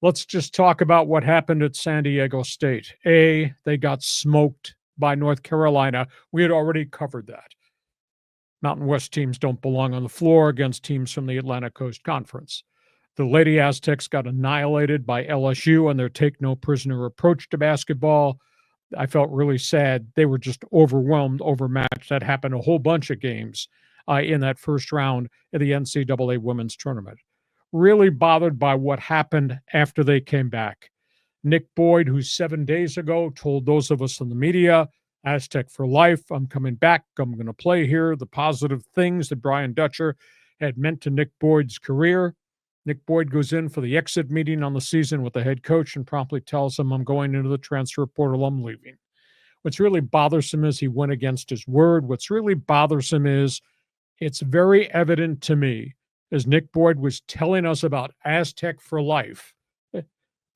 Let's just talk about what happened at San Diego State. They got smoked by North Carolina. We had already covered that. Mountain West teams don't belong on the floor against teams from the Atlantic Coast Conference. The Lady Aztecs got annihilated by LSU and their take-no-prisoner approach to basketball. I felt really sad. They were just overwhelmed, overmatched. That happened a whole bunch of games in that first round of the NCAA women's tournament. Really bothered by what happened after they came back. Nick Boyd, who 7 days ago told those of us in the media, Aztec for life, I'm coming back, I'm going to play here, the positive things that Brian Dutcher had meant to Nick Boyd's career. Nick Boyd goes in for the exit meeting on the season with the head coach and promptly tells him, I'm going into the transfer portal, I'm leaving. What's really bothersome is he went against his word. What's really bothersome is it's very evident to me, as Nick Boyd was telling us about Aztec for life,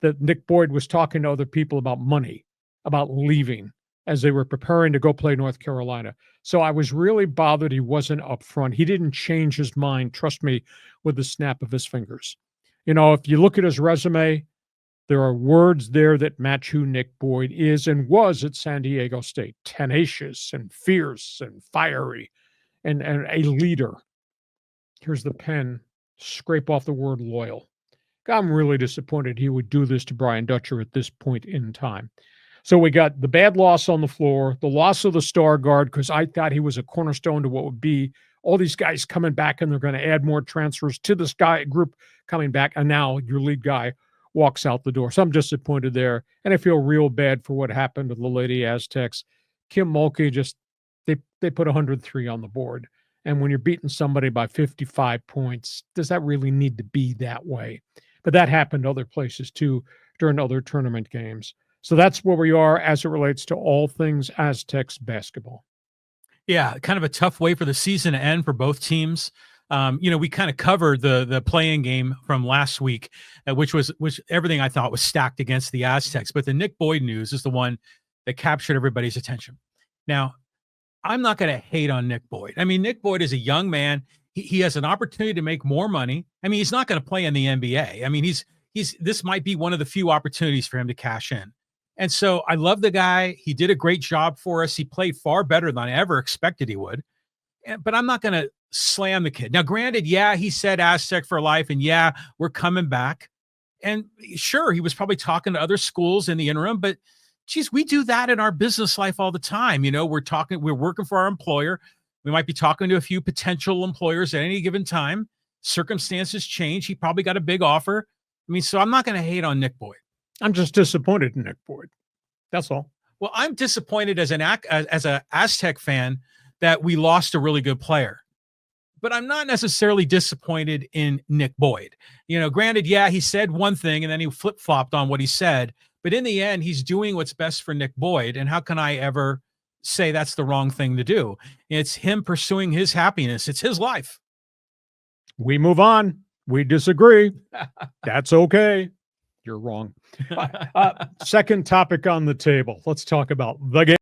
that Nick Boyd was talking to other people about money, about leaving as they were preparing to go play North Carolina. So I was really bothered he wasn't up front. He didn't change his mind, trust me, with the snap of his fingers. You know, if you look at his resume, there are words there that match who Nick Boyd is and was at San Diego State. Tenacious and fierce and fiery and a leader. Here's the pen, scrape off the word loyal. I'm really disappointed he would do this to Brian Dutcher at this point in time. So we got the bad loss on the floor, the loss of the star guard, because I thought he was a cornerstone to what would be all these guys coming back, and they're going to add more transfers to this guy group coming back. And now your lead guy walks out the door. So I'm disappointed there. And I feel real bad for what happened to the Lady Aztecs. Kim Mulkey just, they put 103 on the board. And when you're beating somebody by 55 points, does that really need to be that way? But that happened other places too during other tournament games. So that's where we are as it relates to all things Aztecs basketball. Yeah, kind of a tough way for the season to end for both teams. We kind of covered the playing game from last week, which everything I thought was stacked against the Aztecs. But the Nick Boyd news is the one that captured everybody's attention. Now, I'm not going to hate on Nick Boyd. I mean, Nick Boyd is a young man. He has an opportunity to make more money. I mean, he's not going to play in the NBA. I mean, this might be one of the few opportunities for him to cash in. And so I love the guy. He did a great job for us. He played far better than I ever expected he would. But I'm not going to slam the kid. Now, granted, yeah, he said Aztec for life, and yeah, we're coming back. And sure, he was probably talking to other schools in the interim, but geez, we do that in our business life all the time. You know, we're working for our employer. We might be talking to a few potential employers at any given time. Circumstances change. He probably got a big offer. I mean, so I'm not going to hate on Nick Boyd. I'm just disappointed in Nick Boyd. That's all. Well, I'm disappointed as a Aztec fan that we lost a really good player. But I'm not necessarily disappointed in Nick Boyd. You know, granted, yeah, he said one thing and then he flip-flopped on what he said. But in the end, he's doing what's best for Nick Boyd. And how can I ever say that's the wrong thing to do? It's him pursuing his happiness. It's his life. We move on. We disagree. That's okay. You're wrong. Second topic on the table. Let's talk about the game.